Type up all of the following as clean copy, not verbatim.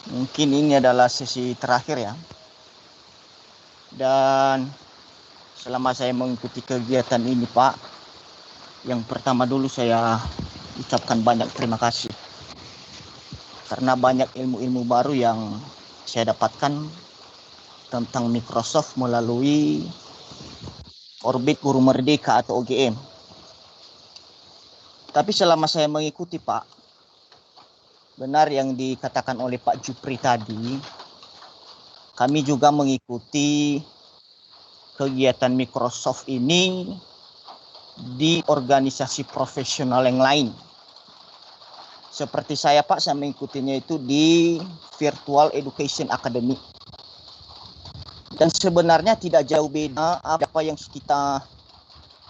Mungkin ini adalah sesi terakhir ya. Dan selama saya mengikuti kegiatan ini Pak, yang pertama dulu saya ucapkan banyak terima kasih. Karena banyak ilmu-ilmu baru yang saya dapatkan tentang Microsoft melalui Orbit Guru Merdeka atau OGM. Tapi selama saya mengikuti Pak, benar yang dikatakan oleh Pak Jupri tadi, kami juga mengikuti kegiatan Microsoft ini di organisasi profesional yang lain. Seperti saya Pak, saya mengikutinya itu di Virtual Education Academy. Dan sebenarnya tidak jauh beda apa yang kita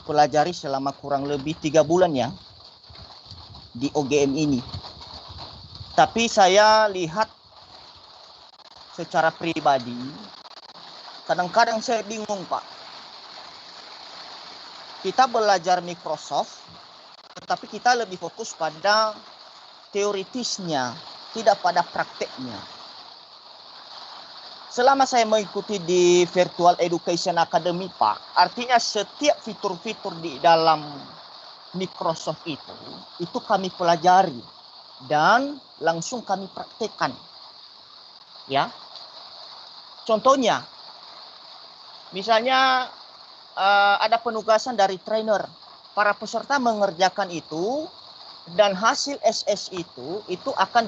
pelajari selama kurang lebih 3 bulan ya di OGM ini. Tapi saya lihat secara pribadi, kadang-kadang saya bingung Pak. Kita belajar Microsoft, tetapi kita lebih fokus pada teoritisnya, tidak pada prakteknya. Selama saya mengikuti di Virtual Education Academy Pak, artinya setiap fitur-fitur di dalam Microsoft itu kami pelajari dan langsung kami praktekkan. Ya. Contohnya, misalnya ada penugasan dari trainer, para peserta mengerjakan itu dan hasil SS itu akan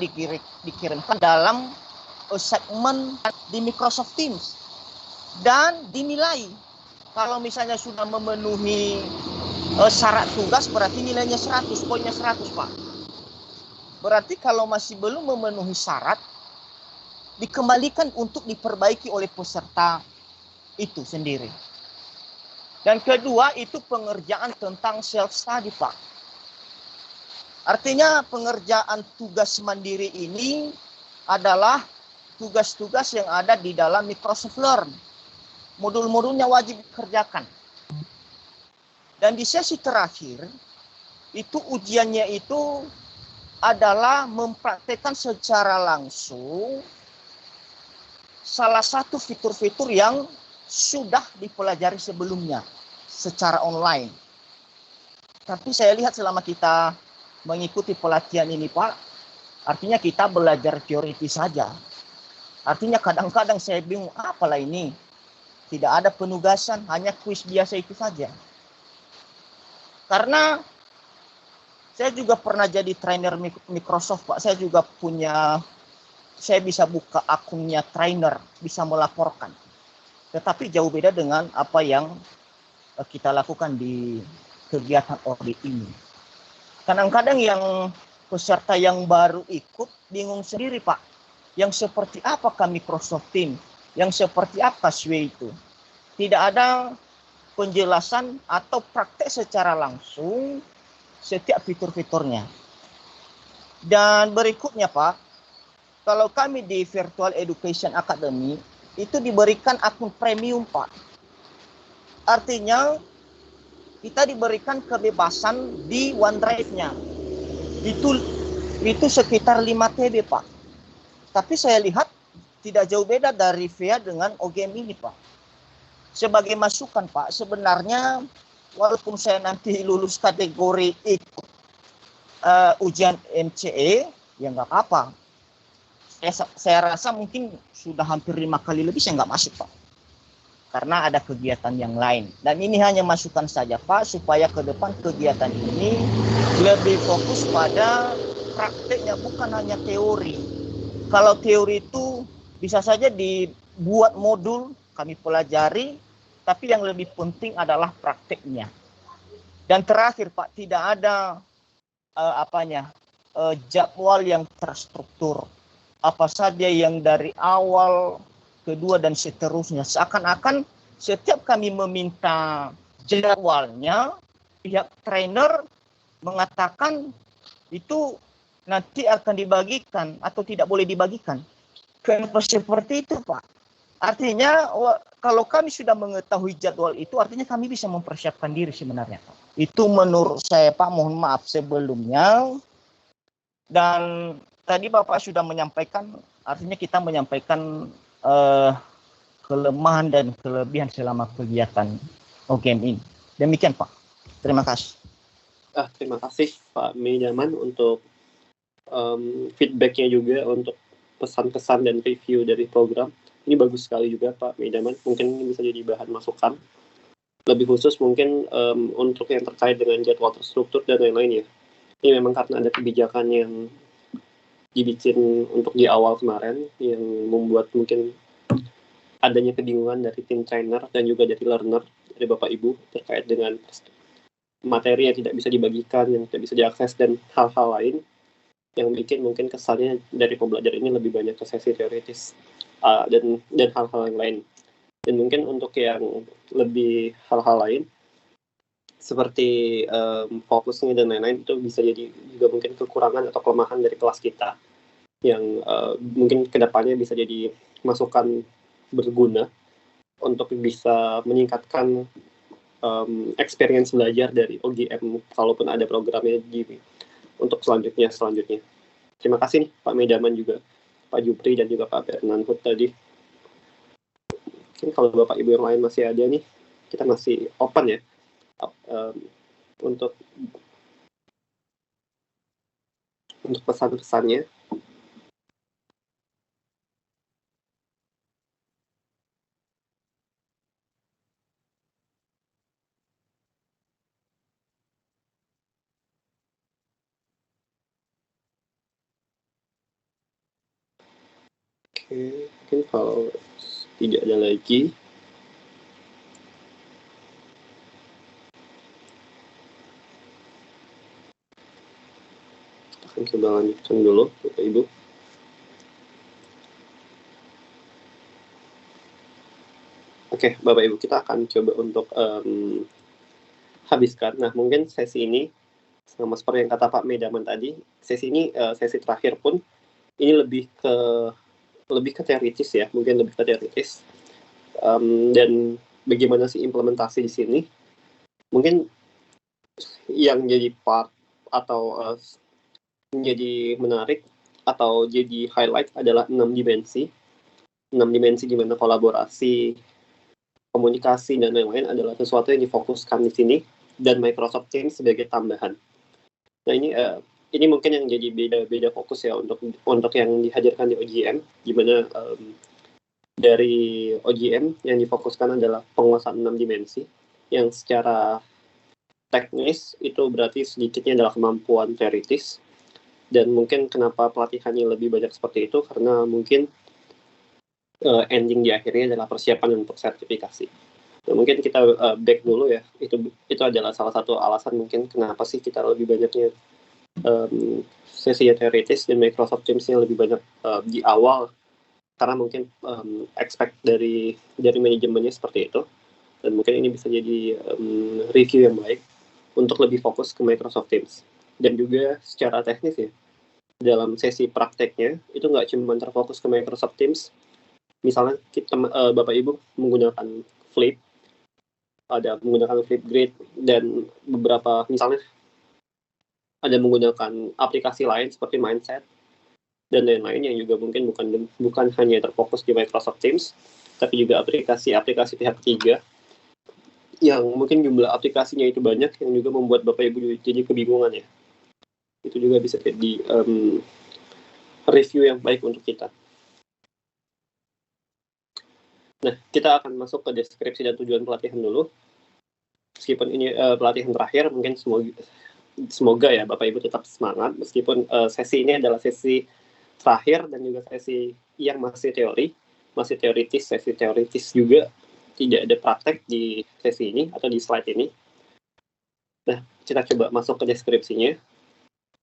dikirimkan dalam segmen di Microsoft Teams dan dinilai. Kalau misalnya sudah memenuhi syarat tugas berarti nilainya 100, poinnya 100 Pak. Berarti kalau masih belum memenuhi syarat, dikembalikan untuk diperbaiki oleh peserta itu sendiri. Dan kedua itu pengerjaan tentang self-study Pak. Artinya pengerjaan tugas mandiri ini adalah tugas-tugas yang ada di dalam Microsoft Learn. Modul-modulnya wajib dikerjakan. Dan di sesi terakhir, itu ujiannya itu adalah mempraktekkan secara langsung salah satu fitur-fitur yang sudah dipelajari sebelumnya secara online. Tapi saya lihat selama kita mengikuti pelatihan ini Pak, artinya kita belajar teoritis saja. Artinya kadang-kadang saya bingung, apalah ini? Tidak ada penugasan, hanya kuis biasa itu saja. Karena saya juga pernah jadi trainer Microsoft Pak, saya juga saya bisa buka akunnya trainer, bisa melaporkan. Tetapi jauh beda dengan apa yang kita lakukan di kegiatan audit ini. Kadang-kadang yang peserta yang baru ikut bingung sendiri Pak. Yang seperti apakah Microsoft Teams? Yang seperti apa SWE itu? Tidak ada penjelasan atau praktek secara langsung setiap fitur-fiturnya. Dan berikutnya Pak, kalau kami di Virtual Education Academy itu diberikan akun premium Pak. Artinya kita diberikan kebebasan di OneDrive-nya. Itu sekitar 5 TB Pak. Tapi saya lihat tidak jauh beda dari VIA dengan OGM ini Pak. Sebagai masukan Pak, sebenarnya walaupun saya nanti lulus kategori ikut ujian MCE, ya nggak apa-apa. Saya rasa mungkin sudah hampir 5 kali lebih saya nggak masuk Pak. Karena ada kegiatan yang lain. Dan ini hanya masukan saja Pak, supaya ke depan kegiatan ini lebih fokus pada prakteknya, bukan hanya teori. Kalau teori itu bisa saja dibuat modul, kami pelajari, tapi yang lebih penting adalah prakteknya. Dan terakhir Pak, tidak ada jadwal yang terstruktur. Apa saja yang dari awal, kedua dan seterusnya. Seakan-akan setiap kami meminta jadwalnya, pihak trainer mengatakan itu nanti akan dibagikan atau tidak boleh dibagikan. Kenapa seperti itu Pak? Artinya kalau kami sudah mengetahui jadwal itu, artinya kami bisa mempersiapkan diri sebenarnya Pak. Itu menurut saya Pak, mohon maaf sebelumnya. Dan tadi Bapak sudah menyampaikan Artinya kita menyampaikan kelemahan dan kelebihan selama kegiatan OGM ini. Demikian Pak. Terima kasih. Terima kasih Pak Medaman untuk feedbacknya juga, untuk pesan-pesan dan review dari program. Ini bagus sekali juga Pak Medaman. Mungkin ini bisa jadi bahan masukan. Lebih khusus mungkin untuk yang terkait dengan jadwal terstruktur dan lain-lain ya. Ini memang karena ada kebijakan yang dibikin untuk di awal kemarin yang membuat mungkin adanya kebingungan dari tim trainer dan juga dari learner, dari Bapak Ibu terkait dengan materi yang tidak bisa dibagikan, yang tidak bisa diakses, dan hal-hal lain yang bikin mungkin kesannya dari pembelajaran ini lebih banyak ke sesi teoritis dan hal-hal yang lain. Dan mungkin untuk yang lebih hal-hal lain seperti fokusnya dan lain-lain itu bisa jadi juga mungkin kekurangan atau kelemahan dari kelas kita yang mungkin kedepannya bisa jadi masukan berguna untuk bisa meningkatkan experience belajar dari OGM kalaupun ada programnya untuk selanjutnya. Terima kasih nih Pak Medaman juga, Pak Jupri dan juga Pak Bernanhut tadi. Mungkin kalau Bapak Ibu yang lain masih ada nih, kita masih open ya untuk pesan-pesannya. Oke, mungkin kalau tidak ada lagi, akan coba lanjutkan dulu Bapak Ibu. Oke, Bapak Ibu, kita akan coba untuk habiskan. Nah, mungkin sesi ini sama seperti yang kata Pak Medaman tadi, sesi ini sesi terakhir pun ini lebih ke teoritis ya, mungkin lebih ke teoritis. Dan bagaimana sih implementasi di sini? Mungkin yang jadi part atau menjadi menarik atau jadi highlight adalah 6 dimensi. 6 dimensi di mana kolaborasi, komunikasi, dan lain-lain adalah sesuatu yang difokuskan di sini, dan Microsoft Teams sebagai tambahan. Nah, ini mungkin yang jadi beda fokus ya untuk yang dihadirkan di OGM, di mana dari OGM yang difokuskan adalah penguasaan 6 dimensi, yang secara teknis itu berarti sedikitnya adalah kemampuan teoritis. Dan mungkin kenapa pelatihannya lebih banyak seperti itu, karena mungkin ending di akhirnya adalah persiapan untuk sertifikasi. Nah, mungkin kita back dulu ya, itu adalah salah satu alasan mungkin kenapa sih kita lebih banyaknya sesi teoritis dan Microsoft Teams-nya lebih banyak di awal, karena mungkin expect dari manajemennya seperti itu. Dan mungkin ini bisa jadi review yang baik untuk lebih fokus ke Microsoft Teams. Dan juga secara teknis ya, dalam sesi prakteknya itu nggak cuma terfokus ke Microsoft Teams. Misalnya kita Bapak Ibu menggunakan Flip, ada menggunakan Flipgrid, dan beberapa misalnya ada menggunakan aplikasi lain seperti Mindset dan lain-lain yang juga mungkin bukan hanya terfokus di Microsoft Teams, tapi juga aplikasi pihak ketiga yang mungkin jumlah aplikasinya itu banyak, yang juga membuat Bapak Ibu jadi kebingungan ya. Itu juga bisa jadi review yang baik untuk kita. Nah, kita akan masuk ke deskripsi dan tujuan pelatihan dulu. Meskipun ini pelatihan terakhir, mungkin semoga ya Bapak Ibu tetap semangat, meskipun sesi ini adalah sesi terakhir dan juga sesi yang masih teoritis, sesi teoritis juga, tidak ada praktek di sesi ini atau di slide ini. Nah, kita coba masuk ke deskripsinya.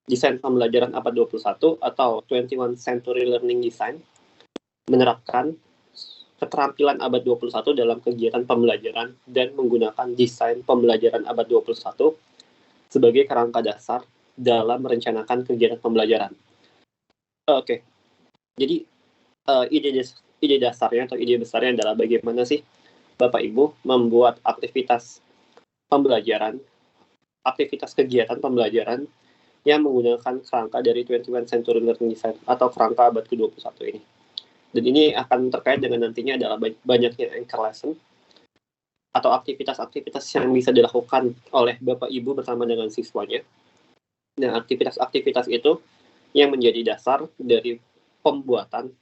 Desain pembelajaran abad 21 atau 21st Century Learning Design menerapkan keterampilan abad 21 dalam kegiatan pembelajaran dan menggunakan desain pembelajaran abad 21 sebagai kerangka dasar dalam merencanakan kegiatan pembelajaran. Oke. Jadi ide dasarnya atau ide besarnya adalah bagaimana sih Bapak Ibu membuat aktivitas pembelajaran, aktivitas kegiatan pembelajaran yang menggunakan kerangka dari 21st Century Learning Design atau kerangka abad ke-21 ini. Dan ini akan terkait dengan nantinya adalah banyaknya anchor lesson atau aktivitas-aktivitas yang bisa dilakukan oleh Bapak Ibu bersama dengan siswanya. Nah, aktivitas-aktivitas itu yang menjadi dasar dari pembuatan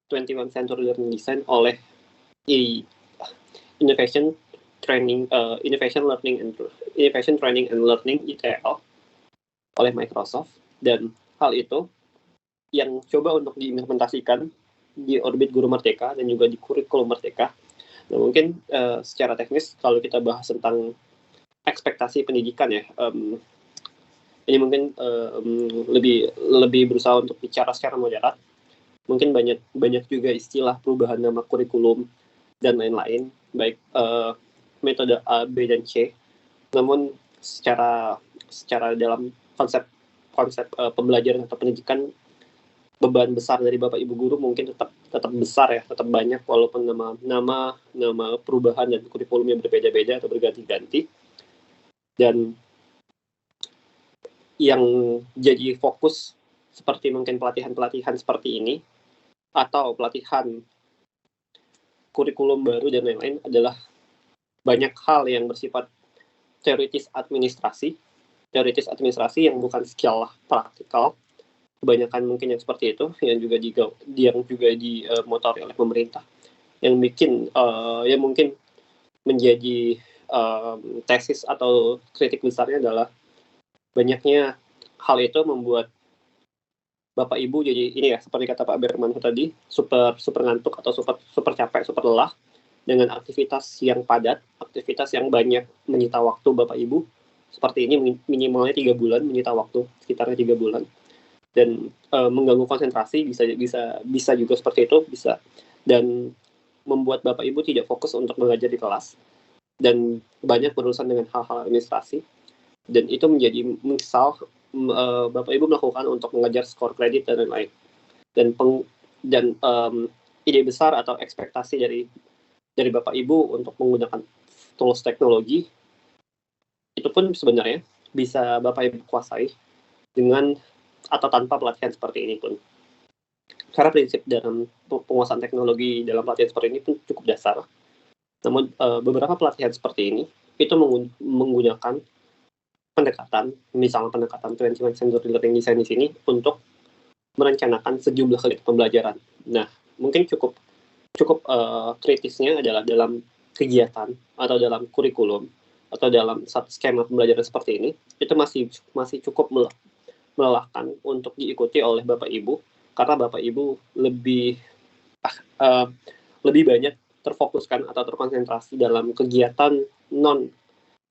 21st Century Learning Design oleh Innovation Training and Learning ITL oleh Microsoft, dan hal itu yang coba untuk diimplementasikan di orbit Guru Merdeka dan juga di kurikulum Merdeka. Nah, mungkin secara teknis kalau kita bahas tentang ekspektasi pendidikan ya, ini mungkin lebih berusaha untuk bicara secara moderat. Mungkin banyak juga istilah perubahan nama kurikulum dan lain-lain, baik metode A, B, dan C. Namun secara dalam konsep pembelajaran atau pendidikan, beban besar dari Bapak Ibu guru mungkin tetap besar ya, tetap banyak walaupun nama perubahan dan kurikulumnya berbeda-beda atau berganti-ganti. Dan yang jadi fokus seperti mungkin pelatihan seperti ini atau pelatihan kurikulum baru dan lain-lain adalah banyak hal yang bersifat teoritis administrasi yang bukan skill praktikal. Kebanyakan mungkin yang seperti itu yang juga dimotori oleh pemerintah, yang bikin yang mungkin menjadi tesis atau kritik besarnya adalah banyaknya hal itu membuat Bapak Ibu jadi ini ya, seperti kata Pak Berman tadi, super ngantuk atau super capek, super lelah dengan aktivitas yang padat, aktivitas yang banyak menyita waktu Bapak Ibu. Seperti ini minimalnya 3 bulan menyita waktu sekitarnya 3 bulan. Dan mengganggu konsentrasi bisa juga seperti itu, bisa, dan membuat Bapak Ibu tidak fokus untuk mengajar di kelas dan banyak berurusan dengan hal-hal administrasi, dan itu menjadi misal Bapak Ibu melakukan untuk mengajar skor kredit dan lain-lain, dan ide besar atau ekspektasi dari Bapak Ibu untuk menggunakan tools teknologi itu pun sebenarnya bisa Bapak Ibu kuasai dengan atau tanpa pelatihan seperti ini pun. Karena prinsip dalam penguasaan teknologi dalam pelatihan seperti ini pun cukup dasar. Namun beberapa pelatihan seperti ini itu menggunakan pendekatan 21st Century Learning Design di sini untuk merencanakan sejumlah kegiatan pembelajaran. Nah, mungkin cukup kritisnya adalah dalam kegiatan atau dalam kurikulum atau dalam satu skema pembelajaran seperti ini, itu masih cukup melelahkan untuk diikuti oleh Bapak Ibu, karena Bapak Ibu lebih banyak terfokuskan atau terkonsentrasi dalam kegiatan non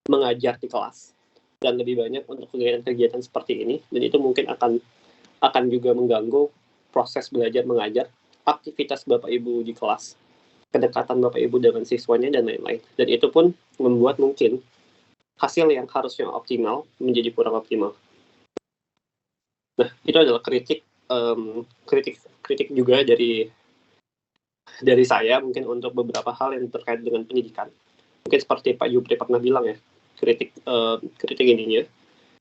mengajar di kelas, dan lebih banyak untuk kegiatan-kegiatan seperti ini, dan itu mungkin akan juga mengganggu proses belajar mengajar, aktivitas Bapak Ibu di kelas, kedekatan Bapak Ibu dengan siswanya dan lain-lain, dan itu pun membuat mungkin hasil yang harusnya optimal menjadi kurang optimal. Nah, itu adalah kritik juga dari saya mungkin untuk beberapa hal yang terkait dengan pendidikan. Mungkin seperti Pak Jupri pernah bilang ya, kritik ininya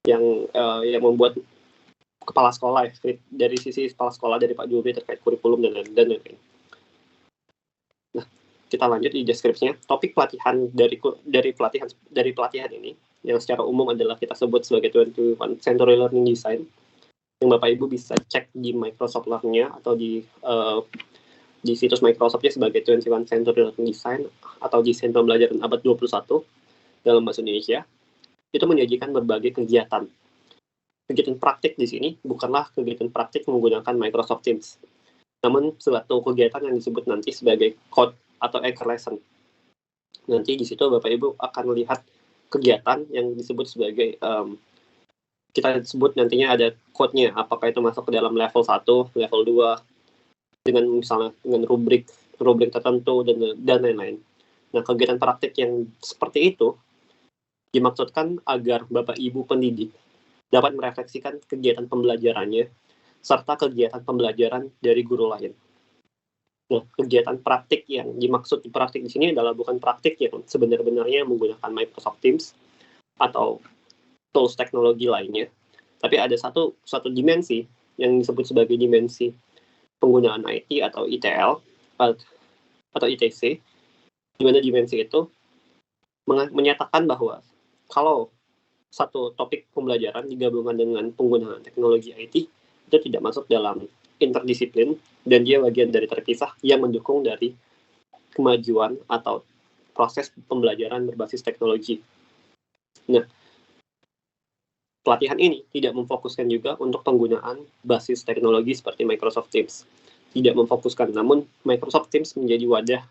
yang membuat kepala sekolah ya, dari sisi kepala sekolah dari Pak Jupri terkait kurikulum dan lain-lain. Nah, kita lanjut di deskripsinya. Topik pelatihan dari pelatihan ini yang secara umum adalah kita sebut sebagai 21st Century Learning Design, yang Bapak Ibu bisa cek di Microsoft Learn-nya atau di situs Microsoft-nya sebagai 21st Century Learning Design atau desain pembelajaran abad 21 dalam bahasa Indonesia. Itu menyajikan berbagai kegiatan. Kegiatan praktik di sini bukanlah kegiatan praktik menggunakan Microsoft Teams, namun suatu kegiatan yang disebut nanti sebagai code atau anchor lesson. Nanti di situ Bapak Ibu akan melihat kegiatan yang disebut sebagai kita sebut nantinya ada code-nya, apakah itu masuk ke dalam level 1, level 2, dengan misalnya dengan rubrik tertentu dan lain-lain. Nah, kegiatan praktik yang seperti itu dimaksudkan agar Bapak Ibu pendidik dapat merefleksikan kegiatan pembelajarannya serta kegiatan pembelajaran dari guru lain. Nah, kegiatan praktik yang dimaksud di praktik di sini adalah bukan praktik yang sebenarnya menggunakan Microsoft Teams atau tools teknologi lainnya, Tapi ada satu dimensi yang disebut sebagai dimensi penggunaan IT atau ITL atau ITC, di mana dimensi itu menyatakan bahwa kalau satu topik pembelajaran digabungkan dengan penggunaan teknologi IT itu tidak masuk dalam interdisiplin dan dia bagian dari terpisah yang mendukung dari kemajuan atau proses pembelajaran berbasis teknologi. Nah, pelatihan ini tidak memfokuskan juga untuk penggunaan basis teknologi seperti Microsoft Teams. Tidak memfokuskan, namun Microsoft Teams menjadi wadah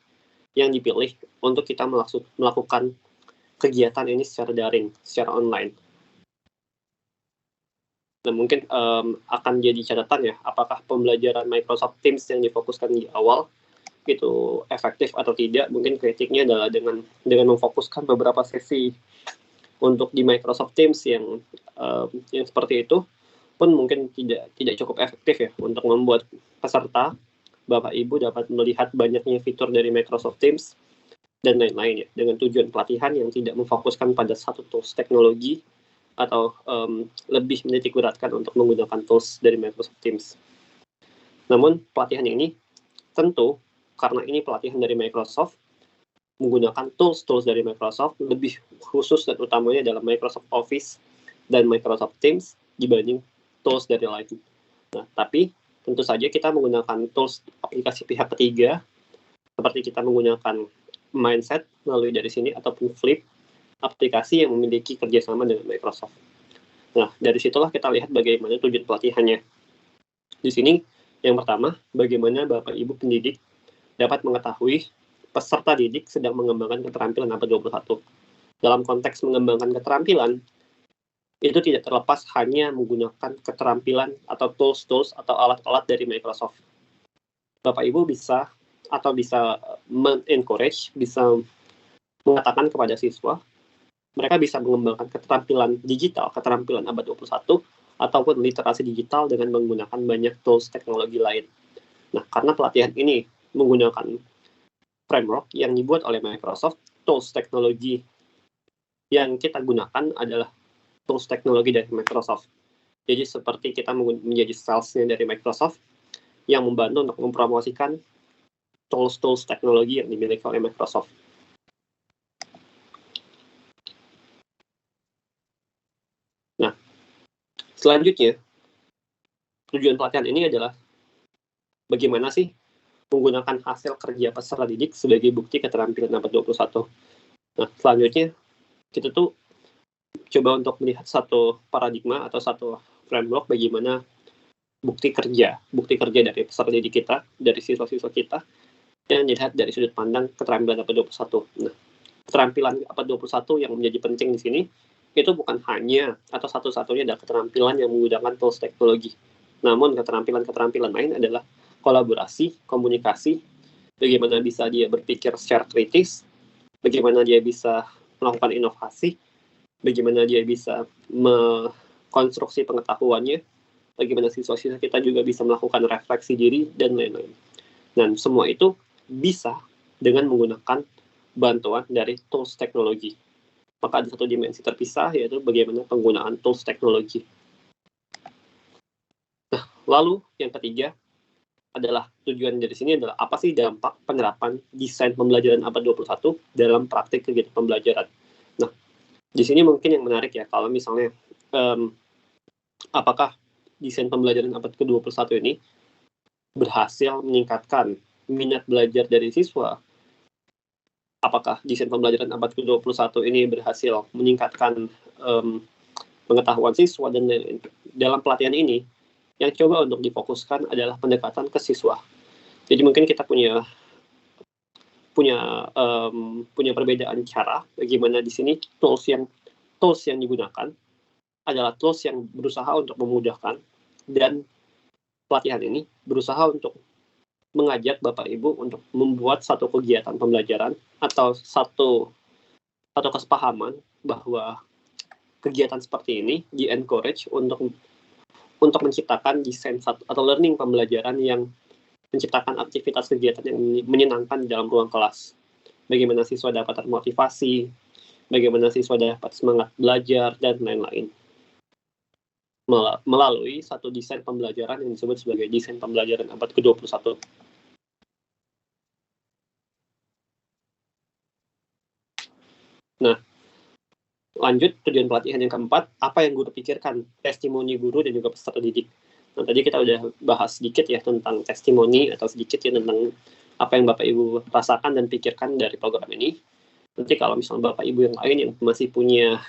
yang dipilih untuk kita melakukan kegiatan ini secara daring, secara online. Nah, mungkin akan jadi catatan ya, apakah pembelajaran Microsoft Teams yang difokuskan di awal itu efektif atau tidak. Mungkin kritiknya adalah dengan memfokuskan beberapa sesi untuk di Microsoft Teams yang seperti itu pun mungkin tidak cukup efektif ya untuk membuat peserta, Bapak Ibu dapat melihat banyaknya fitur dari Microsoft Teams dan lain-lain ya, dengan tujuan pelatihan yang tidak memfokuskan pada satu tools teknologi atau lebih menitikberatkan untuk menggunakan tools dari Microsoft Teams. Namun pelatihan ini tentu karena ini pelatihan dari Microsoft, menggunakan tools dari Microsoft, lebih khusus dan utamanya dalam Microsoft Office dan Microsoft Teams dibanding tools dari lain. Nah, tapi tentu saja kita menggunakan tools aplikasi pihak ketiga, seperti kita menggunakan Mindset melalui dari sini, ataupun Flip, aplikasi yang memiliki kerjasama dengan Microsoft. Nah, dari situlah kita lihat bagaimana tujuan pelatihannya. Di sini, yang pertama, bagaimana Bapak Ibu pendidik dapat mengetahui peserta didik sedang mengembangkan keterampilan abad 21. Dalam konteks mengembangkan keterampilan, itu tidak terlepas hanya menggunakan keterampilan atau tools atau alat-alat dari Microsoft. Bapak Ibu bisa men-encourage, bisa mengatakan kepada siswa, mereka bisa mengembangkan keterampilan digital, keterampilan abad 21, ataupun literasi digital dengan menggunakan banyak tools teknologi lain. Nah, karena pelatihan ini menggunakan framework yang dibuat oleh Microsoft, tools teknologi yang kita gunakan adalah tools teknologi dari Microsoft. Jadi seperti kita menjadi salesnya dari Microsoft yang membantu untuk mempromosikan tools teknologi yang dimiliki oleh Microsoft. Nah, selanjutnya, tujuan pelatihan ini adalah bagaimana sih menggunakan hasil kerja peserta didik sebagai bukti keterampilan abad 21. Nah, selanjutnya kita tuh coba untuk melihat satu paradigma atau satu framework bagaimana bukti kerja dari peserta didik kita, dari siswa-siswa kita, yang dilihat dari sudut pandang keterampilan abad 21. Nah, keterampilan abad 21 yang menjadi penting di sini, itu bukan hanya atau satu-satunya adalah keterampilan yang menggunakan tools teknologi. Namun keterampilan lain adalah kolaborasi, komunikasi, bagaimana bisa dia berpikir secara kritis, bagaimana dia bisa melakukan inovasi, bagaimana dia bisa mengkonstruksi pengetahuannya, bagaimana siswa-siswa kita juga bisa melakukan refleksi diri, dan lain-lain. Dan semua itu bisa dengan menggunakan bantuan dari tools teknologi. Maka ada satu dimensi terpisah, yaitu bagaimana penggunaan tools teknologi. Nah, lalu yang ketiga adalah tujuan dari sini adalah apa sih dampak penerapan desain pembelajaran abad 21 dalam praktik kegiatan pembelajaran. Nah, di sini mungkin yang menarik ya, kalau misalnya apakah desain pembelajaran abad ke-21 ini berhasil meningkatkan minat belajar dari siswa? Apakah desain pembelajaran abad ke-21 ini berhasil meningkatkan pengetahuan siswa? Dan dalam pelatihan ini, yang coba untuk difokuskan adalah pendekatan ke siswa. Jadi mungkin kita punya perbedaan cara bagaimana di sini tools yang digunakan adalah tools yang berusaha untuk memudahkan, dan pelatihan ini berusaha untuk mengajak Bapak Ibu untuk membuat satu kegiatan pembelajaran atau satu kesepahaman bahwa kegiatan seperti ini di-encourage untuk menciptakan desain atau learning pembelajaran yang menciptakan aktivitas kegiatan yang menyenangkan di dalam ruang kelas. Bagaimana siswa dapat termotivasi, bagaimana siswa dapat semangat belajar, dan lain-lain. melalui satu desain pembelajaran yang disebut sebagai desain pembelajaran abad ke-21. Nah, lanjut tujuan pelatihan yang keempat, apa yang guru pikirkan, testimoni guru dan juga peserta didik. Nah, tadi kita udah bahas sedikit ya tentang testimoni atau sedikit ya tentang apa yang Bapak Ibu rasakan dan pikirkan dari program ini. Nanti kalau misalnya Bapak Ibu yang lain yang masih punya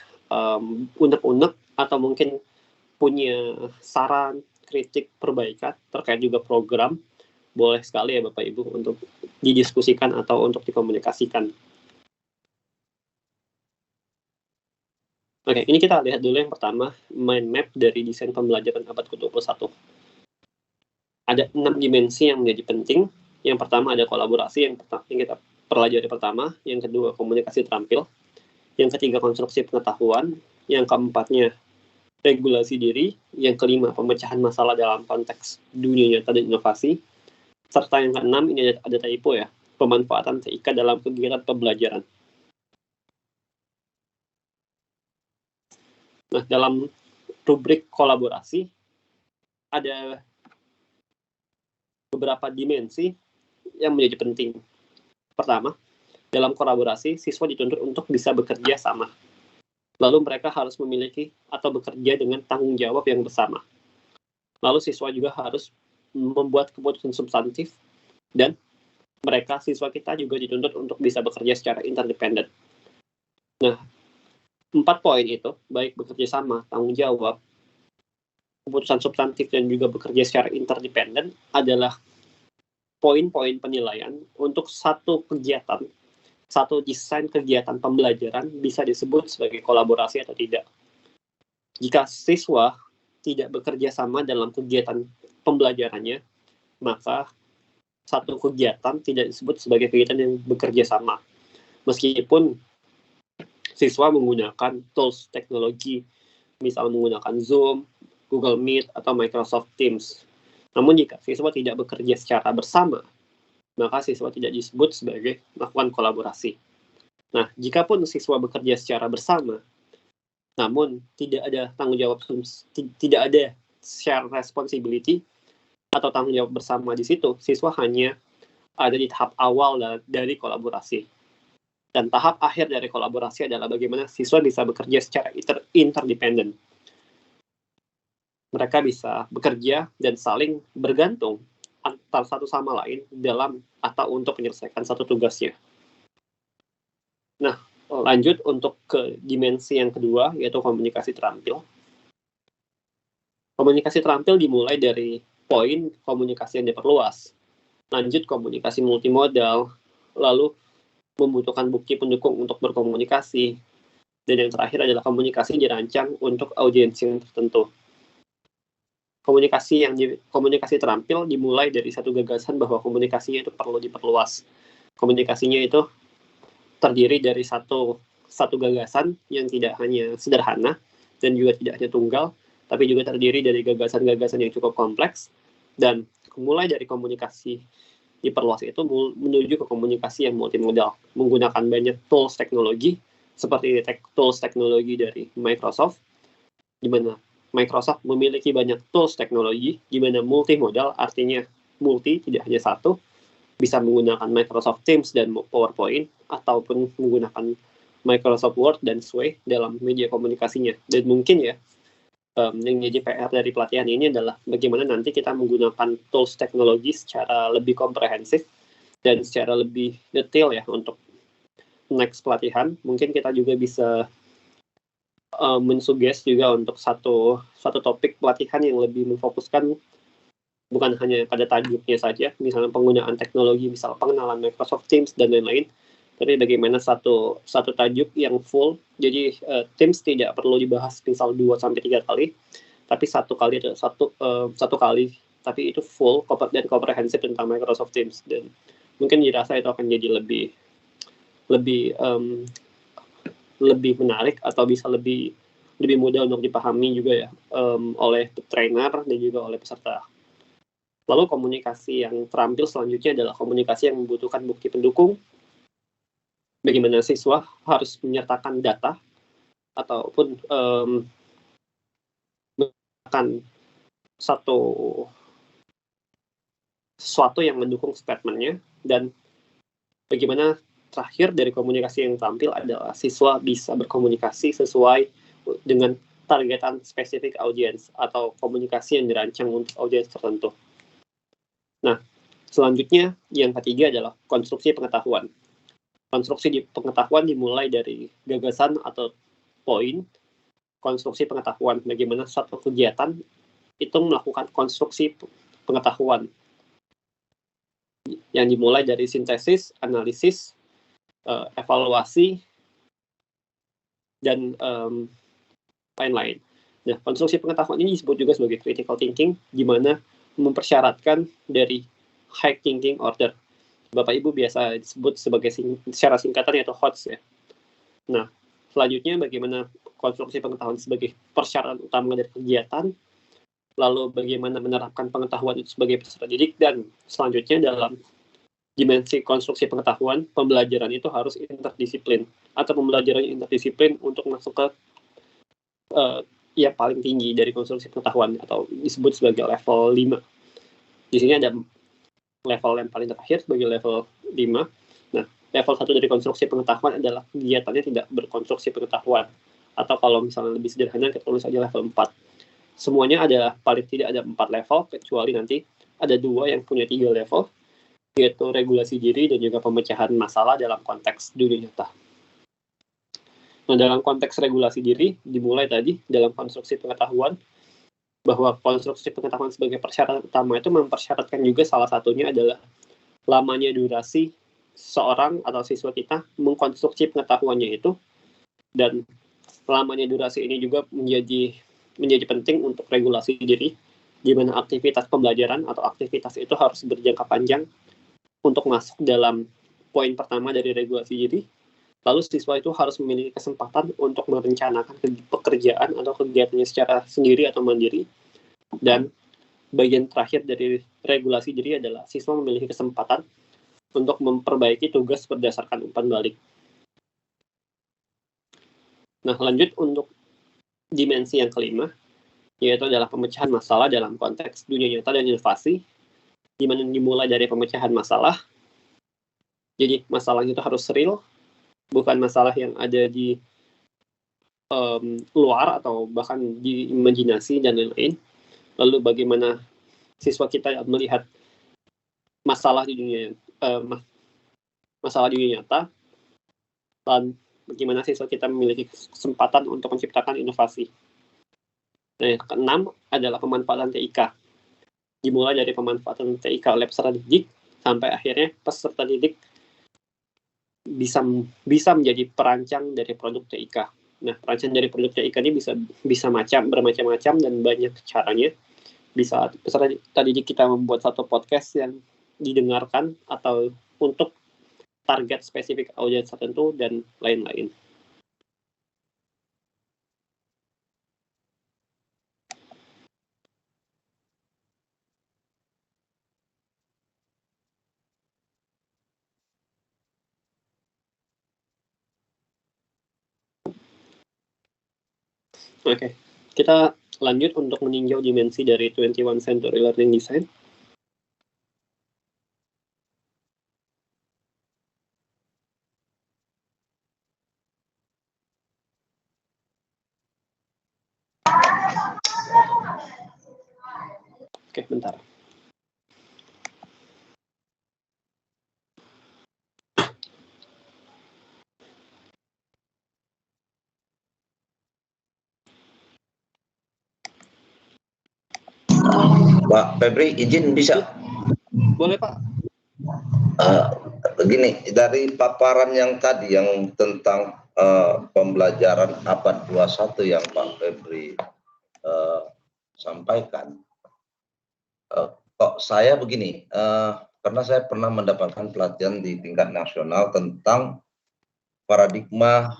unek-unek atau mungkin punya saran, kritik, perbaikan terkait juga program, boleh sekali ya Bapak Ibu untuk didiskusikan atau untuk dikomunikasikan. Oke, ini kita lihat dulu yang pertama, mind map dari desain pembelajaran abad ke-21. Ada 6 dimensi yang menjadi penting. Yang pertama ada kolaborasi, yang kita pelajari pertama. Yang kedua, komunikasi terampil. Yang ketiga, konstruksi pengetahuan. Yang keempatnya, regulasi diri. Yang kelima, pemecahan masalah dalam konteks dunia nyata dan inovasi. Serta yang keenam, ini ada typo ya, pemanfaatan TIK dalam kegiatan pembelajaran. Nah, dalam rubrik kolaborasi, ada beberapa dimensi yang menjadi penting. Pertama, dalam kolaborasi, siswa dituntut untuk bisa bekerja sama. Lalu mereka harus memiliki atau bekerja dengan tanggung jawab yang bersama. Lalu siswa juga harus membuat keputusan substantif dan mereka, siswa kita juga dituntut untuk bisa bekerja secara interdependen. Nah, 4 poin itu, baik bekerja sama, tanggung jawab, keputusan substantif, dan juga bekerja secara interdependen adalah poin-poin penilaian untuk satu kegiatan, satu desain kegiatan pembelajaran bisa disebut sebagai kolaborasi atau tidak. Jika siswa tidak bekerja sama dalam kegiatan pembelajarannya, maka satu kegiatan tidak disebut sebagai kegiatan yang bekerja sama. Meskipun siswa menggunakan tools teknologi, misal menggunakan Zoom, Google Meet, atau Microsoft Teams. Namun jika siswa tidak bekerja secara bersama, maka siswa tidak disebut sebagai melakukan kolaborasi. Nah, jika pun siswa bekerja secara bersama, namun tidak ada tanggung jawab, tidak ada share responsibility atau tanggung jawab bersama di situ, siswa hanya ada di tahap awal dari kolaborasi. Dan tahap akhir dari kolaborasi adalah bagaimana siswa bisa bekerja secara interdependen. Mereka bisa bekerja dan saling bergantung antara satu sama lain dalam atau untuk menyelesaikan satu tugasnya. Nah, lanjut untuk ke dimensi yang kedua, yaitu komunikasi terampil. Komunikasi terampil dimulai dari poin komunikasi yang diperluas. Lanjut komunikasi multimodal, lalu membutuhkan bukti pendukung untuk berkomunikasi, dan yang terakhir adalah komunikasi dirancang untuk audiens yang tertentu. Komunikasi terampil dimulai dari satu gagasan bahwa komunikasinya itu perlu diperluas. Komunikasinya itu terdiri dari satu gagasan yang tidak hanya sederhana dan juga tidak hanya tunggal, tapi juga terdiri dari gagasan-gagasan yang cukup kompleks, dan mulai dari komunikasi diperluas itu menuju ke komunikasi yang multimodal, menggunakan banyak tools teknologi seperti tools teknologi dari Microsoft, di mana Microsoft memiliki banyak tools teknologi, di mana multimodal artinya multi, tidak hanya satu, bisa menggunakan Microsoft Teams dan PowerPoint, ataupun menggunakan Microsoft Word dan Sway dalam media komunikasinya. Dan mungkin ya, yang jadi PR dari pelatihan ini adalah bagaimana nanti kita menggunakan tools teknologi secara lebih komprehensif dan secara lebih detail ya untuk next pelatihan. Mungkin kita juga bisa mensuggest juga untuk satu topik pelatihan yang lebih memfokuskan bukan hanya pada tajuknya saja, misalnya penggunaan teknologi, misal pengenalan Microsoft Teams dan lain-lain, tapi bagaimana satu tajuk yang full. Jadi Teams tidak perlu dibahas misal 2-3 kali, tapi satu kali, tapi itu full dan komprehensif tentang Microsoft Teams, dan mungkin dirasa itu akan jadi lebih menarik atau bisa lebih mudah untuk dipahami juga ya oleh trainer dan juga oleh peserta. Lalu komunikasi yang terampil selanjutnya adalah komunikasi yang membutuhkan bukti pendukung. Bagaimana siswa harus menyertakan data ataupun menciptakan sesuatu yang mendukung statementnya, dan bagaimana terakhir dari komunikasi yang tampil adalah siswa bisa berkomunikasi sesuai dengan targetan spesifik audiens atau komunikasi yang dirancang untuk audiens tertentu. Nah, selanjutnya yang ketiga adalah konstruksi pengetahuan. Konstruksi pengetahuan dimulai dari gagasan atau poin konstruksi pengetahuan, bagaimana suatu kegiatan itu melakukan konstruksi pengetahuan yang dimulai dari sintesis, analisis, evaluasi, dan lain-lain. Nah, konstruksi pengetahuan ini disebut juga sebagai critical thinking, di mana mempersyaratkan dari high thinking order. Bapak Ibu biasa disebut sebagai secara singkatan yaitu HOTS ya. Nah, selanjutnya bagaimana konstruksi pengetahuan sebagai persyaratan utama dari kegiatan, lalu bagaimana menerapkan pengetahuan itu sebagai peserta didik, dan selanjutnya dalam dimensi konstruksi pengetahuan, pembelajaran itu harus interdisiplin, atau pembelajaran interdisiplin untuk masuk ke yang paling tinggi dari konstruksi pengetahuan, atau disebut sebagai level 5. Di sini ada level yang paling terakhir sebagai level 5. Nah, level 1 dari konstruksi pengetahuan adalah kegiatannya tidak berkonstruksi pengetahuan, atau kalau misalnya lebih sederhana kita tulis aja level 4. Semuanya adalah paling tidak ada 4 level, kecuali nanti ada 2 yang punya 3 level, yaitu regulasi diri dan juga pemecahan masalah dalam konteks dunia nyata. Nah, dalam konteks regulasi diri, dimulai tadi dalam konstruksi pengetahuan, bahwa konstruksi pengetahuan sebagai persyaratan utama itu mempersyaratkan juga salah satunya adalah lamanya durasi seorang atau siswa kita mengkonstruksi pengetahuannya itu, dan lamanya durasi ini juga menjadi penting untuk regulasi diri, di mana aktivitas pembelajaran atau aktivitas itu harus berjangka panjang untuk masuk dalam poin pertama dari regulasi diri. Lalu siswa itu harus memiliki kesempatan untuk merencanakan pekerjaan atau kegiatannya secara sendiri atau mandiri. Dan bagian terakhir dari regulasi diri adalah siswa memiliki kesempatan untuk memperbaiki tugas berdasarkan umpan balik. Nah, lanjut untuk dimensi yang kelima, yaitu adalah pemecahan masalah dalam konteks dunia nyata dan inovasi, di mana dimulai dari pemecahan masalah. Jadi masalahnya itu harus real, bukan masalah yang ada di luar atau bahkan di imajinasi dan lain-lain. Lalu bagaimana siswa kita melihat masalah di dunia nyata, dan bagaimana siswa kita memiliki kesempatan untuk menciptakan inovasi. Nah, yang keenam adalah pemanfaatan TIK. Dimulai dari pemanfaatan TIK oleh peserta didik sampai akhirnya peserta didik bisa menjadi perancang dari produk TIK. Nah, perancang dari produk TIK ini bisa bermacam-macam dan banyak caranya. Bisa peserta didik kita membuat satu podcast yang didengarkan atau untuk target spesifik audiens tertentu dan lain-lain. Oke, kita lanjut untuk meninjau dimensi dari 21 Century Learning Design. Oke, bentar. Pak Febri, izin bisa? Boleh, Pak. Begini, dari paparan yang tadi yang tentang pembelajaran abad 21 yang Pak Febri sampaikan, kok saya begini, karena saya pernah mendapatkan pelatihan di tingkat nasional tentang paradigma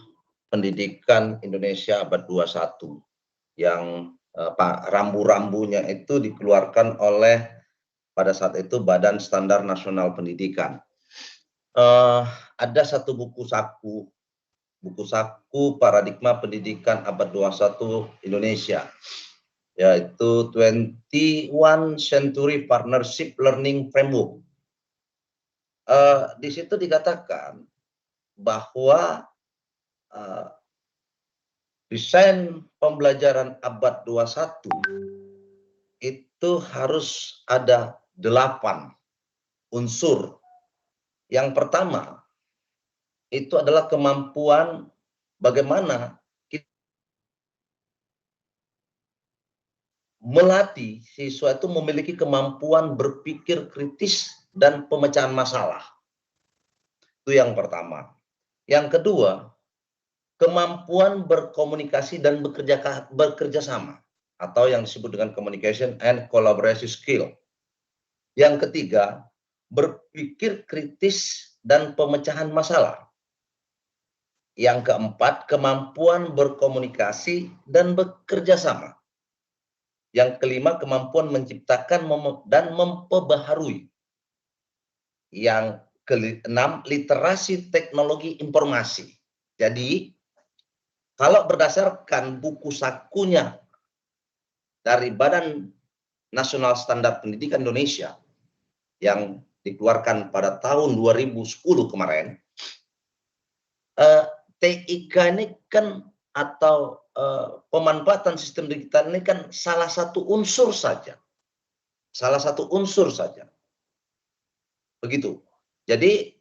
pendidikan Indonesia abad 21 yang rambu-rambunya itu dikeluarkan oleh pada saat itu Badan Standar Nasional Pendidikan. Ada satu buku saku paradigma pendidikan abad 21 Indonesia. yaitu 21 Century Partnership Learning Framework. Di situ dikatakan bahwa desain pembelajaran abad 21 itu harus ada 8 unsur. Yang pertama itu adalah kemampuan bagaimana kita melatih siswa itu memiliki kemampuan berpikir kritis dan pemecahan masalah. Itu yang pertama. Yang kedua, kemampuan berkomunikasi dan bekerja sama, atau yang disebut dengan communication and collaboration skill. Yang ketiga, berpikir kritis dan pemecahan masalah. Yang keempat, kemampuan berkomunikasi dan bekerja sama. Yang kelima, kemampuan menciptakan dan memperbaharui. Yang keenam, literasi teknologi informasi. Jadi, kalau berdasarkan buku sakunya dari Badan Nasional Standar Pendidikan Indonesia yang dikeluarkan pada tahun 2010 kemarin, TIK ini kan atau pemanfaatan sistem digital ini kan salah satu unsur saja. Salah satu unsur saja. Begitu. Jadi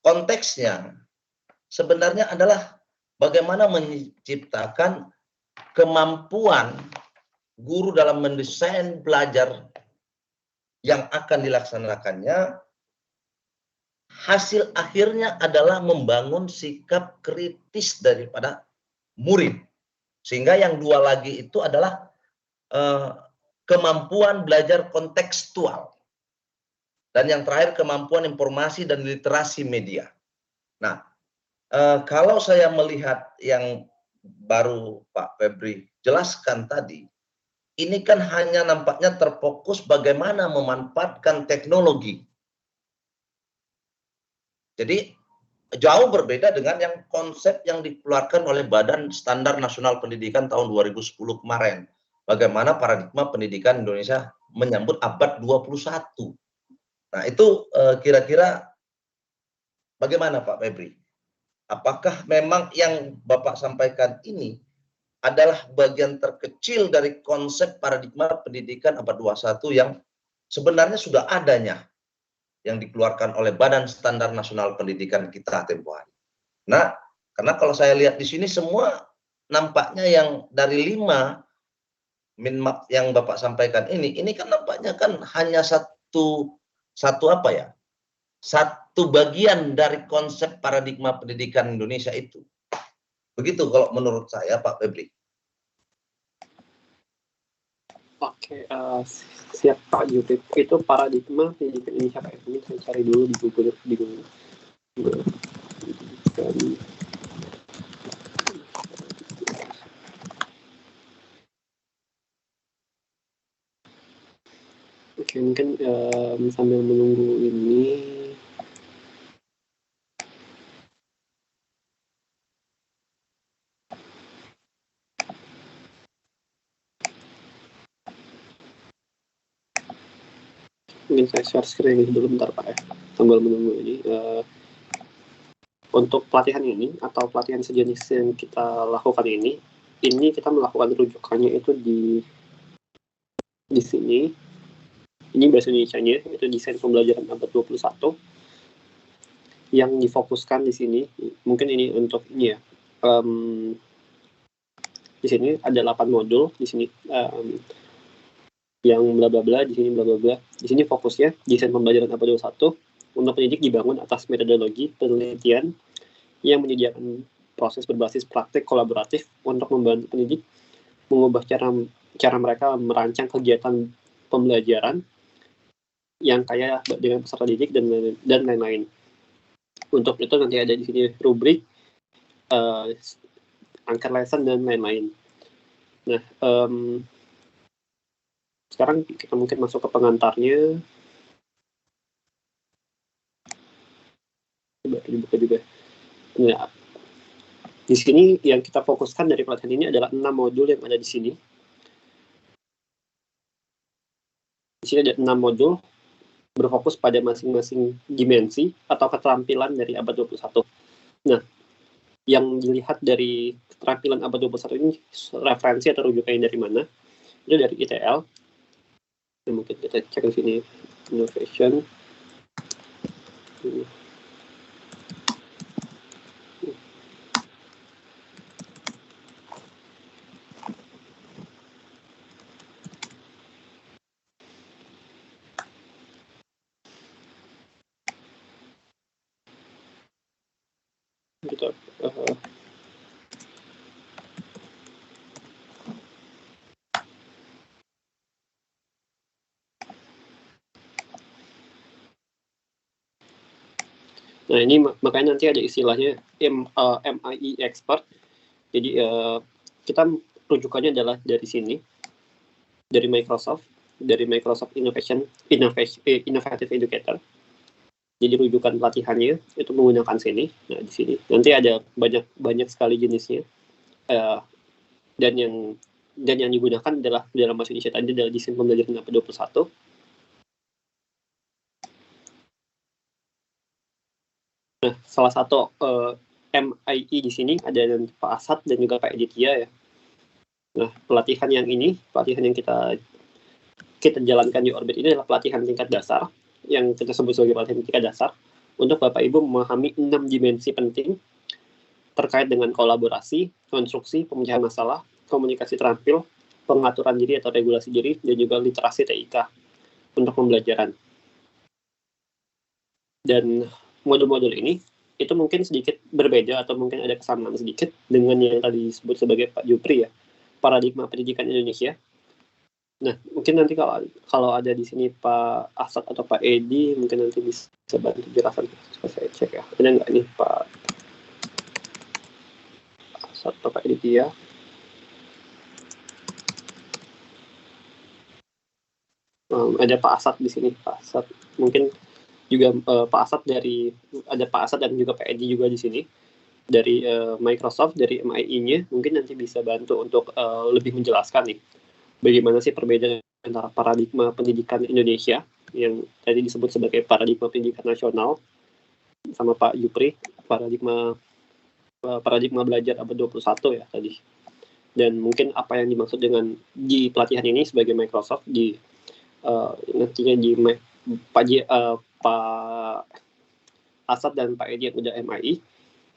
konteksnya sebenarnya adalah bagaimana menciptakan kemampuan guru dalam mendesain belajar yang akan dilaksanakannya. Hasil akhirnya adalah membangun sikap kritis daripada murid. Sehingga yang dua lagi itu adalah kemampuan belajar kontekstual. Dan yang terakhir kemampuan informasi dan literasi media. Nah, kalau saya melihat yang baru Pak Febri jelaskan tadi, ini kan hanya nampaknya terfokus bagaimana memanfaatkan teknologi. Jadi jauh berbeda dengan yang konsep yang dikeluarkan oleh Badan Standar Nasional Pendidikan tahun 2010 kemarin. Bagaimana paradigma pendidikan Indonesia menyambut abad 21. Nah, itu kira-kira bagaimana Pak Febri? Apakah memang yang Bapak sampaikan ini adalah bagian terkecil dari konsep paradigma pendidikan abad 21 yang sebenarnya sudah adanya yang dikeluarkan oleh Badan Standar Nasional Pendidikan kita tempoh hari. Nah, karena kalau saya lihat di sini semua nampaknya yang dari 5 minmap yang Bapak sampaikan ini kan nampaknya kan hanya satu apa ya? Satu bagian dari konsep paradigma pendidikan Indonesia itu. Begitu kalau menurut saya Pak Febri. Oke, siap Pak Jupit. Itu paradigma pendidikan Indonesia Pak. Ini saya cari dulu di Google. Oke, mungkin sambil menunggu ini. Mungkin saya share screen dulu bentar Pak ya, sambil menunggu ini. Untuk pelatihan ini atau pelatihan sejenis yang kita lakukan ini kita melakukan rujukannya itu di sini. Ini bahasa Indonesianya, itu desain pembelajaran abad 21 yang difokuskan di sini. Mungkin ini untuk ini ya. Di sini ada 8 modul di sini. Yang bla bla bla, di sini bla bla bla. Di sini fokusnya desain pembelajaran abad 21 untuk pendidik dibangun atas metodologi penelitian yang menyediakan proses berbasis praktik kolaboratif untuk membantu pendidik mengubah cara mereka merancang kegiatan pembelajaran yang kaya dengan peserta didik dan lain-lain. Untuk itu nanti ada di sini rubrik, angka lesson dan lain-lain. Nah, sekarang kita mungkin masuk ke pengantarnya. Coba dibuka juga. Nah, di sini yang kita fokuskan dari pelatihan ini adalah 6 modul yang ada di sini. sini ada 6 modul berfokus pada masing-masing dimensi atau keterampilan dari abad 21. Nah, yang dilihat dari keterampilan abad 21 ini referensi atau rujukannya dari mana? Itu dari ITL. Nah, mungkin kita cek di sini innovation. Gitu. Nah, ini makanya nanti ada istilahnya MIE expert. Jadi kita rujukannya adalah dari sini, dari Microsoft Innovative Educator. Jadi rujukan pelatihannya itu menggunakan sini. Nah, di sini nanti ada banyak sekali jenisnya. Dan yang digunakan adalah dalam bahasa Indonesia tadi adalah desain pembelajaran abad 21. Nah, salah satu MIE di sini ada Pak Asad dan juga Pak Editya ya. Nah, pelatihan yang kita jalankan di Orbit ini adalah pelatihan tingkat dasar yang kita sebut sebagai pelatihan tingkat dasar untuk Bapak Ibu memahami 6 dimensi penting terkait dengan kolaborasi, konstruksi, pemecahan masalah, komunikasi terampil, pengaturan diri atau regulasi diri, dan juga literasi TIK untuk pembelajaran. Dan modul-modul ini itu mungkin sedikit berbeda atau mungkin ada kesamaan sedikit dengan yang tadi disebut sebagai Pak Jupri ya, paradigma pendidikan Indonesia. Nah, mungkin nanti kalau ada di sini Pak Asad atau Pak Edi, mungkin nanti bisa bantu jelasan. Coba saya cek ya. Ada nggak nih Pak Asad atau Pak Edi ya? Ada Pak Asad di sini, Pak Asad. Mungkin juga Pak Asad ada Pak Asad dan juga Pak Edi juga di sini dari Microsoft, dari MIE-nya. Mungkin nanti bisa bantu untuk lebih menjelaskan nih bagaimana sih perbedaan antara paradigma pendidikan Indonesia yang tadi disebut sebagai paradigma pendidikan nasional sama Pak Jupri paradigma belajar abad 21 ya tadi. Dan mungkin apa yang dimaksud dengan di pelatihan ini sebagai Microsoft nantinya di Pak Asad dan Pak Edi yang udah MIE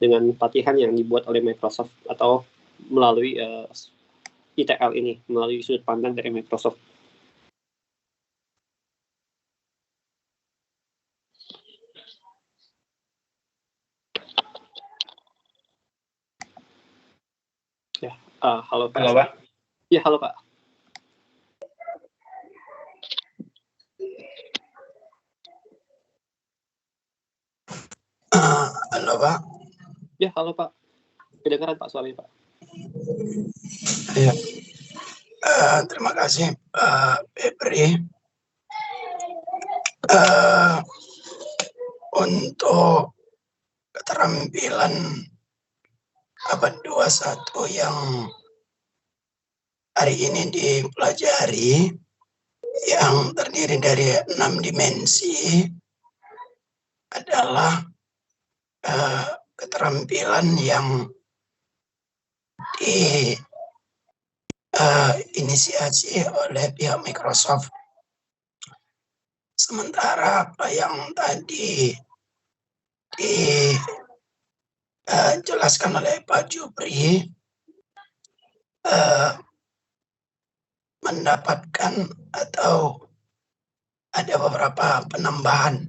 dengan pelatihan yang dibuat oleh Microsoft atau melalui ITL ini, melalui sudut pandang dari Microsoft. Ya, halo Pak. Halo Pak. Ya, halo Pak. Halo Pak. Ya, halo Pak. Kedengaran Pak suaranya Pak. Ya. Terima kasih Febri. Untuk keterampilan abad 21 yang hari ini dipelajari yang terdiri dari 6 dimensi adalah keterampilan yang diinisiasi oleh pihak Microsoft. Sementara apa yang tadi dijelaskan oleh Pak Jupri mendapatkan atau ada beberapa penambahan.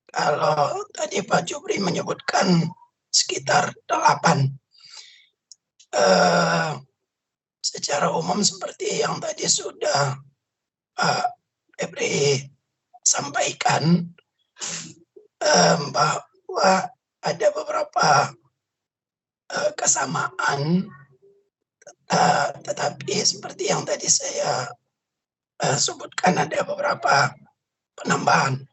Kalau tadi Pak Jupri menyebutkan sekitar 8. Secara umum seperti yang tadi sudah Pak Febri sampaikan, bahwa ada beberapa kesamaan, tetapi seperti yang tadi saya sebutkan ada beberapa penambahan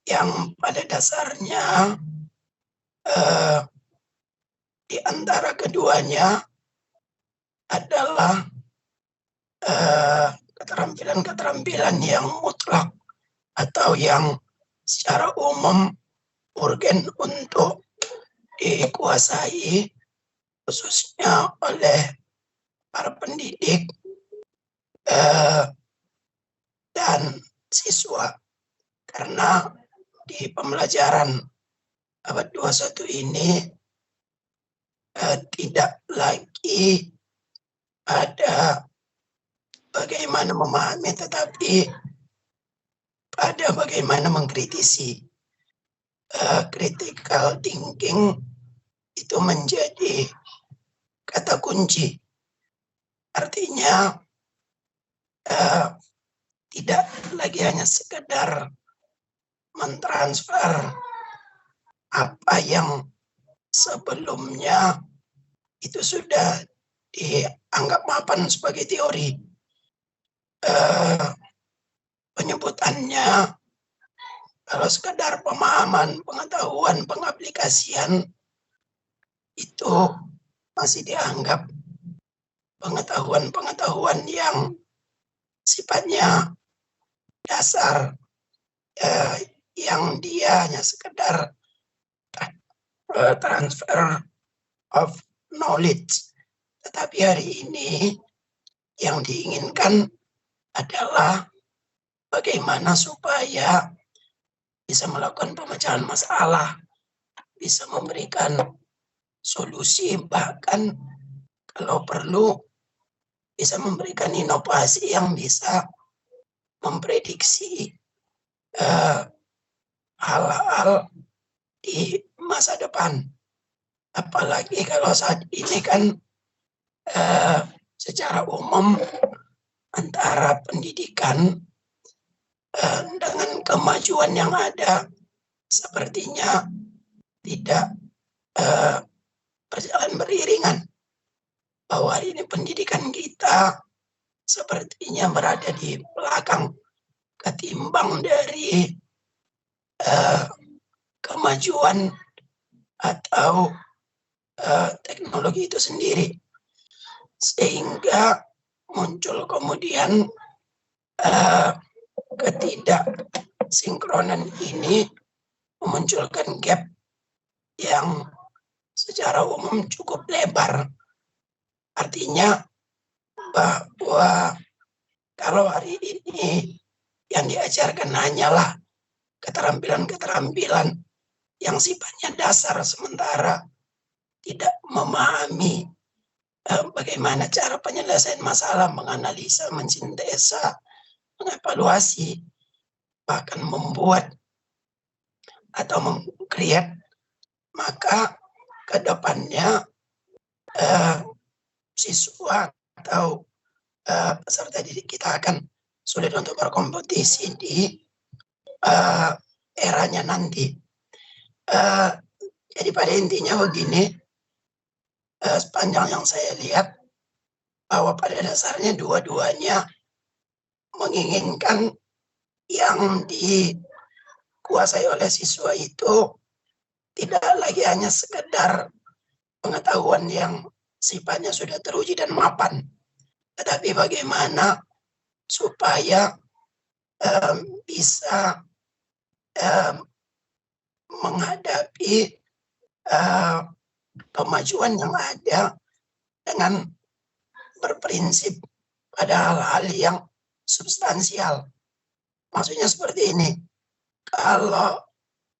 yang pada dasarnya di antara keduanya adalah keterampilan-keterampilan yang mutlak atau yang secara umum urgen untuk dikuasai khususnya oleh para pendidik dan siswa, karena di pembelajaran abad 21 ini tidak lagi ada bagaimana memahami, tetapi pada bagaimana mengkritisi. Critical thinking itu menjadi kata kunci. Artinya tidak lagi hanya sekedar mentransfer apa yang sebelumnya itu sudah dianggap mapan sebagai teori. Penyebutannya kalau sekedar pemahaman, pengetahuan, pengaplikasian itu masih dianggap pengetahuan-pengetahuan yang sifatnya dasar, yang dia hanya sekedar transfer of knowledge. Tetapi hari ini yang diinginkan adalah bagaimana supaya bisa melakukan pemecahan masalah, bisa memberikan solusi, bahkan kalau perlu bisa memberikan inovasi yang bisa memprediksi hal-hal di masa depan. Apalagi kalau saat ini kan secara umum antara pendidikan dengan kemajuan yang ada sepertinya tidak berjalan beriringan, bahwa hari ini pendidikan kita sepertinya berada di belakang ketimbang dari kemajuan atau teknologi itu sendiri, sehingga muncul kemudian ketidaksinkronan ini memunculkan gap yang secara umum cukup lebar. Artinya bahwa kalau hari ini yang diajarkan hanyalah keterampilan-keterampilan yang sifatnya dasar, sementara tidak memahami bagaimana cara penyelesaian masalah, menganalisa, mensintesa, mengevaluasi, bahkan membuat atau meng-create, maka ke depannya siswa atau peserta didik kita akan sulit untuk berkompetisi di eranya nanti. Jadi pada intinya begini, sepanjang yang saya lihat, bahwa pada dasarnya dua-duanya menginginkan yang dikuasai oleh siswa itu tidak lagi hanya sekedar pengetahuan yang sifatnya sudah teruji dan mapan, tetapi bagaimana supaya bisa menghadapi kemajuan yang ada dengan berprinsip pada hal-hal yang substansial. Maksudnya seperti ini, kalau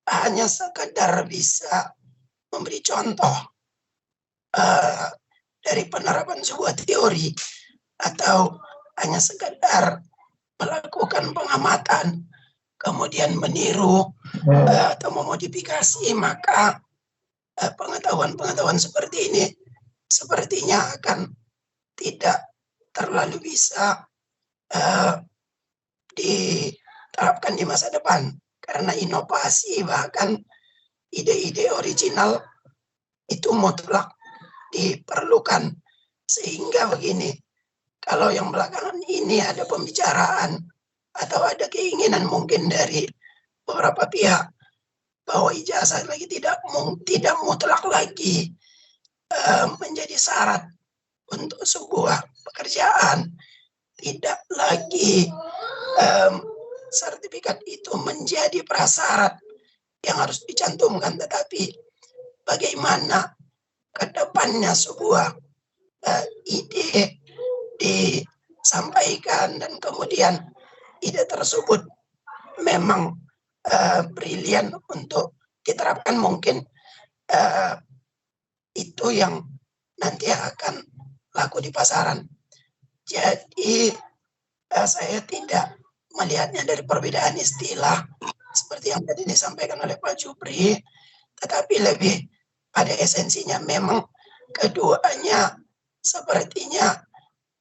hanya sekedar bisa memberi contoh dari penerapan sebuah teori, atau hanya sekedar melakukan pengamatan kemudian meniru atau memodifikasi, maka pengetahuan-pengetahuan seperti ini sepertinya akan tidak terlalu bisa diterapkan di masa depan, karena inovasi bahkan ide-ide original itu mutlak diperlukan. Sehingga begini, kalau yang belakangan ini ada pembicaraan atau ada keinginan mungkin dari beberapa pihak bahwa ijazah lagi tidak mutlak lagi menjadi syarat untuk sebuah pekerjaan, tidak lagi sertifikat itu menjadi prasyarat yang harus dicantumkan, tetapi bagaimana ke depannya sebuah ide disampaikan dan kemudian ide tersebut memang brilian untuk diterapkan, mungkin itu yang nanti akan laku di pasaran. Jadi saya tidak melihatnya dari perbedaan istilah seperti yang tadi disampaikan oleh Pak Jupri, tetapi lebih pada esensinya. Memang keduanya sepertinya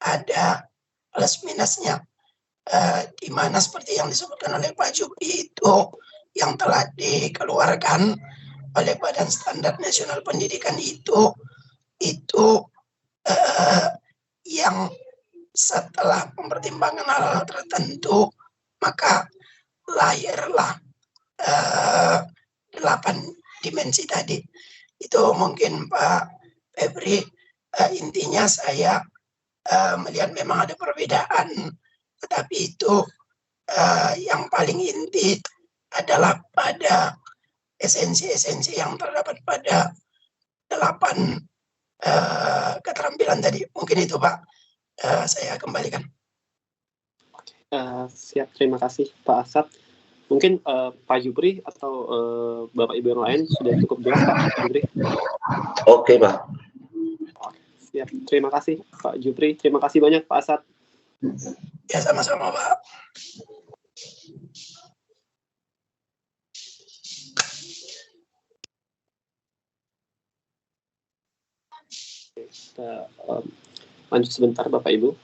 ada plus minusnya, di mana seperti yang disebutkan oleh Pak Jupri itu yang telah dikeluarkan oleh Badan Standar Nasional Pendidikan itu yang setelah mempertimbangkan hal-hal tertentu, maka lahirlah 8 dimensi tadi. Itu mungkin Pak Febri, intinya saya melihat memang ada perbedaan, tetapi itu yang paling inti adalah pada esensi-esensi yang terdapat pada 8 keterampilan tadi. Mungkin itu Pak, saya kembalikan. Siap, terima kasih Pak Asad. Mungkin Pak Jupri atau Bapak Ibu yang lain sudah cukup jelas Pak Jupri? Oke Pak. Siap, terima kasih Pak Jupri. Terima kasih banyak Pak Asad. Ya, sama-sama Pak. Kita lanjut sebentar Bapak Ibu.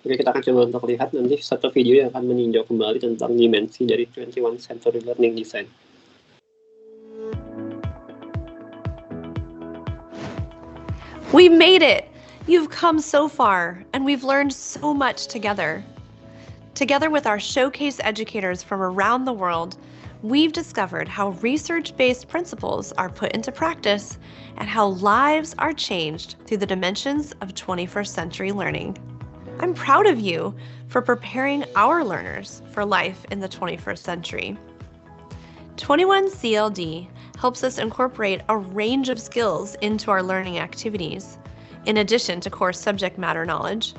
Oke, kita akan coba untuk lihat nanti satu video yang akan meninjau kembali tentang dimensi dari 21st Century Learning Design. We made it! You've come so far, and we've learned so much together. Together with our showcase educators from around the world, we've discovered how research-based principles are put into practice and how lives are changed through the dimensions of 21st century learning. I'm proud of you for preparing our learners for life in the 21st century. 21CLD helps us incorporate a range of skills into our learning activities, in addition to core subject matter knowledge,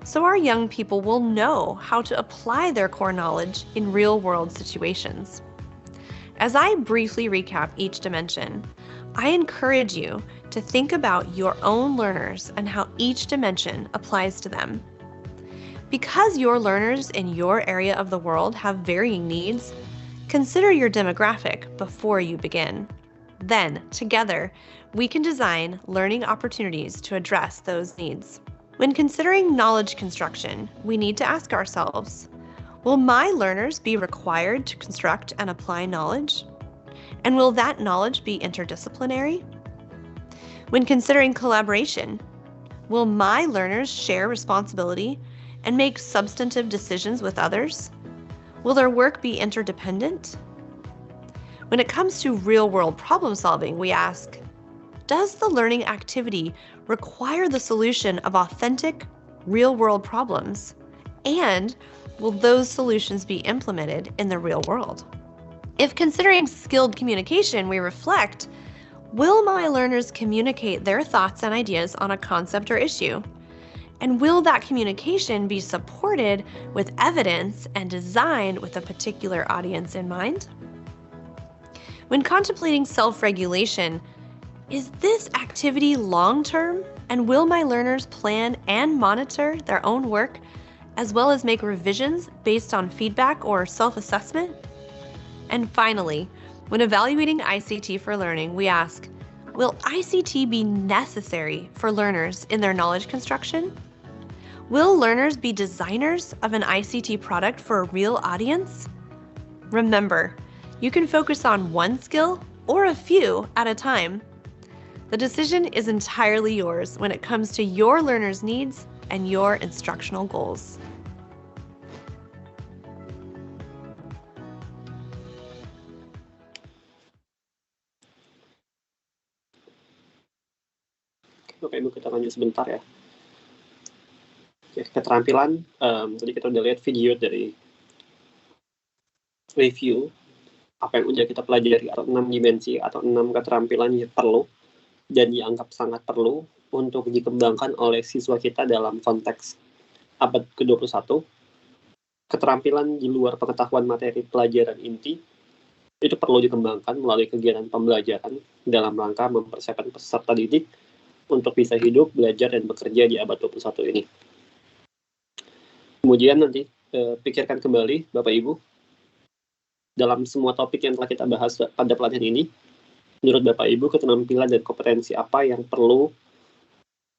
so our young people will know how to apply their core knowledge in real-world situations. As I briefly recap each dimension, I encourage you to think about your own learners and how each dimension applies to them. Because your learners in your area of the world have varying needs, consider your demographic before you begin. Then, together, we can design learning opportunities to address those needs. When considering knowledge construction, we need to ask ourselves, will my learners be required to construct and apply knowledge? And will that knowledge be interdisciplinary? When considering collaboration, will my learners share responsibility and make substantive decisions with others? Will their work be interdependent? When it comes to real-world problem solving, we ask, does the learning activity require the solution of authentic, real-world problems? And will those solutions be implemented in the real world? If considering skilled communication, we reflect, will my learners communicate their thoughts and ideas on a concept or issue? And will that communication be supported with evidence and designed with a particular audience in mind? When contemplating self-regulation, is this activity long-term? And will my learners plan and monitor their own work, as well as make revisions based on feedback or self-assessment? And finally, when evaluating ICT for learning, we ask, will ICT be necessary for learners in their knowledge construction? Will learners be designers of an ICT product for a real audience? Remember, you can focus on one skill or a few at a time. The decision is entirely yours when it comes to your learners' needs and your instructional goals. Bapak Ibu kita lanjut sebentar ya. Oke, keterampilan, tadi kita udah lihat video dari review apa yang udah kita pelajari, atau 6 dimensi atau 6 keterampilan yang perlu dan dianggap sangat perlu untuk dikembangkan oleh siswa kita dalam konteks abad ke-21. Keterampilan di luar pengetahuan materi pelajaran inti itu perlu dikembangkan melalui kegiatan pembelajaran dalam rangka mempersiapkan peserta didik untuk bisa hidup, belajar, dan bekerja di abad 21 ini. Kemudian nanti pikirkan kembali Bapak Ibu dalam semua topik yang telah kita bahas pada pelatihan ini, menurut Bapak Ibu keterampilan dan kompetensi apa yang perlu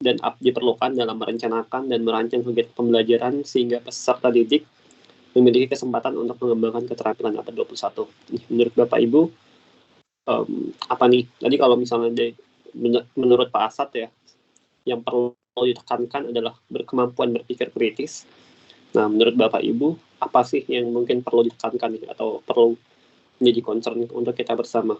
dan diperlukan dalam merencanakan dan merancang kegiatan pembelajaran sehingga peserta didik memiliki kesempatan untuk mengembangkan keterampilan abad 21. Menurut Bapak Ibu apa nih? Tadi kalau misalnya menurut Pak Asad ya, yang perlu ditekankan adalah berkemampuan berpikir kritis. Nah, menurut Bapak Ibu, apa sih yang mungkin perlu ditekankan atau perlu menjadi concern untuk kita bersama?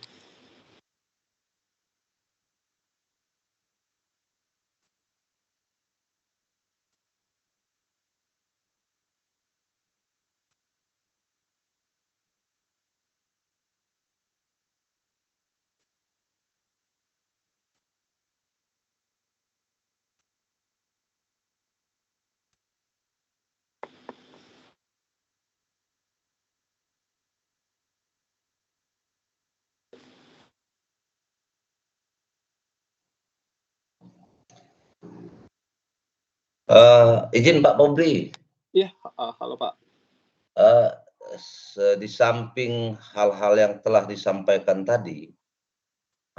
Izin Pak Pobri. Iya, halo Pak. Di samping hal-hal yang telah disampaikan tadi,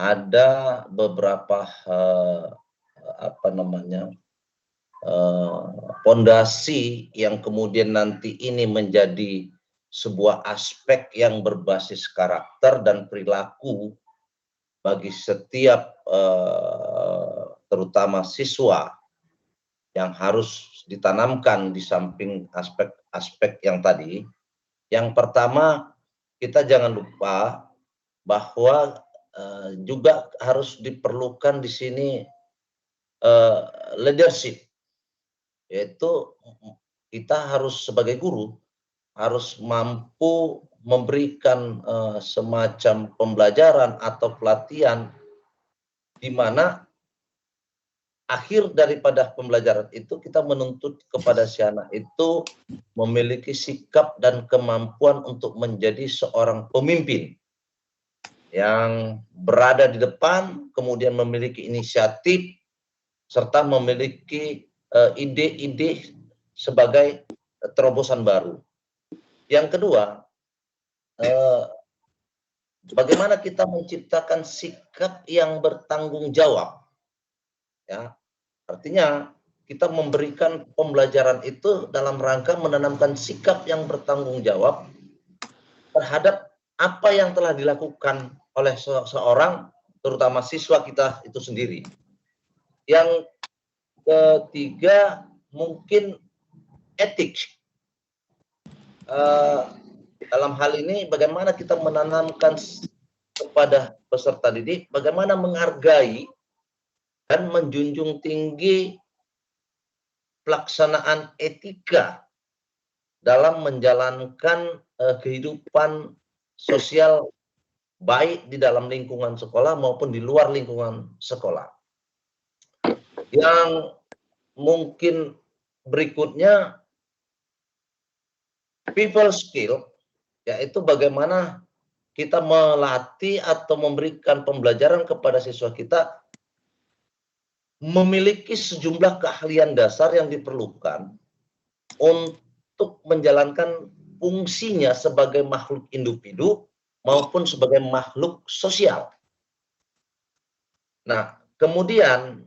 ada beberapa pondasi yang kemudian nanti ini menjadi sebuah aspek yang berbasis karakter dan perilaku bagi setiap terutama siswa yang harus ditanamkan di samping aspek-aspek yang tadi. Yang pertama, kita jangan lupa bahwa juga harus diperlukan di sini leadership, yaitu kita harus sebagai guru harus mampu memberikan semacam pembelajaran atau pelatihan di mana akhir daripada pembelajaran itu kita menuntut kepada si anak itu memiliki sikap dan kemampuan untuk menjadi seorang pemimpin yang berada di depan, kemudian memiliki inisiatif, serta memiliki ide-ide sebagai terobosan baru. Yang kedua, bagaimana kita menciptakan sikap yang bertanggung jawab. Ya, artinya kita memberikan pembelajaran itu dalam rangka menanamkan sikap yang bertanggung jawab terhadap apa yang telah dilakukan oleh seorang, terutama siswa kita itu sendiri. Yang ketiga, mungkin etik. Dalam hal ini bagaimana kita menanamkan kepada peserta didik, bagaimana menghargai dan menjunjung tinggi pelaksanaan etika dalam menjalankan kehidupan sosial baik di dalam lingkungan sekolah maupun di luar lingkungan sekolah. Yang mungkin berikutnya people skill, yaitu bagaimana kita melatih atau memberikan pembelajaran kepada siswa kita memiliki sejumlah keahlian dasar yang diperlukan untuk menjalankan fungsinya sebagai makhluk individu maupun sebagai makhluk sosial. Nah, kemudian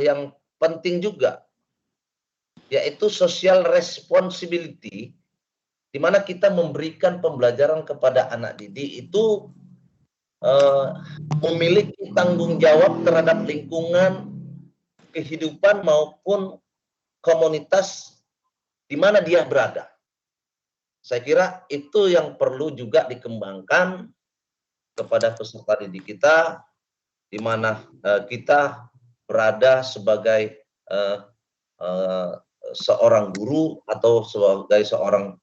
yang penting juga yaitu social responsibility, di mana kita memberikan pembelajaran kepada anak didik itu memiliki tanggung jawab terhadap lingkungan, kehidupan maupun komunitas di mana dia berada. Saya kira itu yang perlu juga dikembangkan kepada peserta didik kita di mana kita berada sebagai seorang guru atau sebagai seorang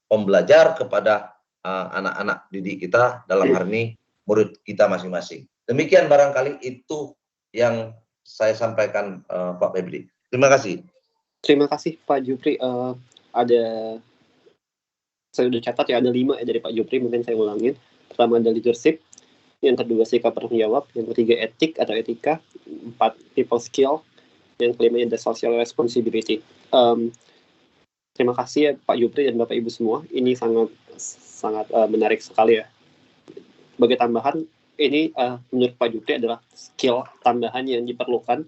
pembelajar kepada anak-anak didik kita, dalam hari ini murid kita masing-masing. Demikian barangkali itu yang saya sampaikan, Pak Febri. Terima kasih. Terima kasih Pak Jupri. Saya udah catat ya, ada 5 ya dari Pak Jupri, mungkin saya ulangin. Pertama ada leadership, yang kedua sikap bertanggung jawab, yang ketiga etik atau etika, 4 people skill, yang kelima ada social responsibility. Terima kasih ya Pak Jupri dan Bapak Ibu semua. Ini sangat menarik sekali ya. Sebagai tambahan, ini menurut Pak Jupri adalah skill tambahan yang diperlukan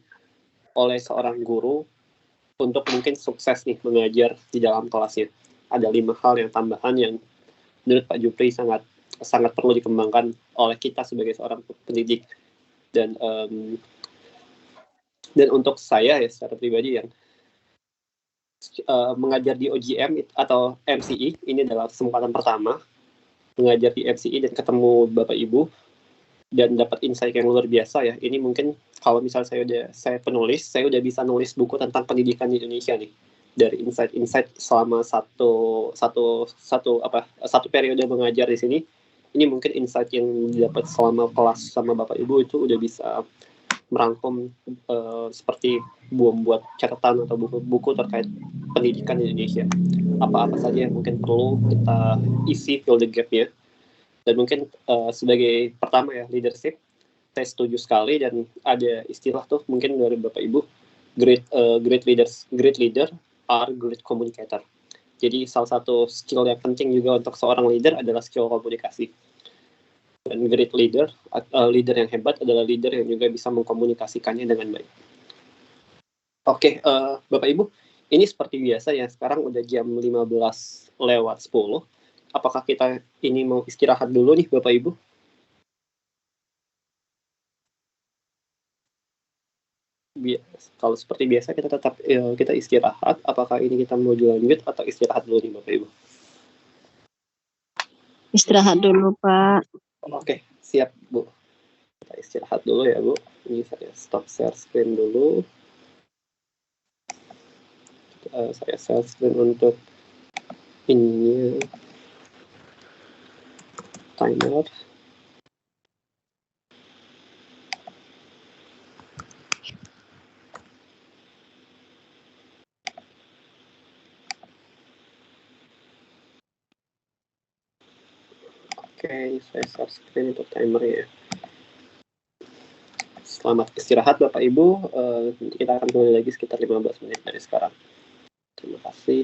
oleh seorang guru untuk mungkin sukses nih mengajar di dalam kelasnya. Ada 5 hal yang tambahan yang menurut Pak Jupri sangat perlu dikembangkan oleh kita sebagai seorang pendidik. Dan untuk saya ya secara pribadi yang mengajar di OGM atau MCI, ini adalah kesempatan pertama mengajar di MCI dan ketemu Bapak Ibu dan dapat insight yang luar biasa ya. Ini mungkin kalau misalnya saya penulis, saya udah bisa nulis buku tentang pendidikan di Indonesia nih. Dari insight selama satu periode mengajar di sini. Ini mungkin insight yang didapat selama kelas sama Bapak Ibu itu udah bisa merangkum seperti membuat catatan atau buku terkait pendidikan di Indonesia. Apa-apa saja yang mungkin perlu kita isi, fill the gap-nya. Dan mungkin sebagai pertama ya, leadership, saya setuju sekali dan ada istilah tuh mungkin dari Bapak Ibu, great leader are great communicator. Jadi salah satu skill yang penting juga untuk seorang leader adalah skill komunikasi. Dan great leader yang hebat adalah leader yang juga bisa mengkomunikasikannya dengan baik. Oke, Bapak Ibu, ini seperti biasa ya, sekarang udah jam 15:10. Apakah kita ini mau istirahat dulu nih Bapak Ibu? Kalau seperti biasa kita tetap kita istirahat. Apakah ini kita mau lanjut atau istirahat dulu nih Bapak Ibu? Istirahat dulu Pak. Oke, siap Bu. Kita istirahat dulu ya Bu. Ini saya stop share screen dulu. Saya share screen untuk ini timer. Oke, saya share screen untuk timer ya. Selamat istirahat Bapak Ibu. Nanti kita akan kembali lagi sekitar 15 menit dari sekarang. Terima kasih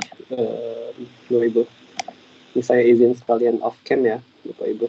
Bapak Ibu. Ini saya izin sekalian off cam ya Bapak Ibu.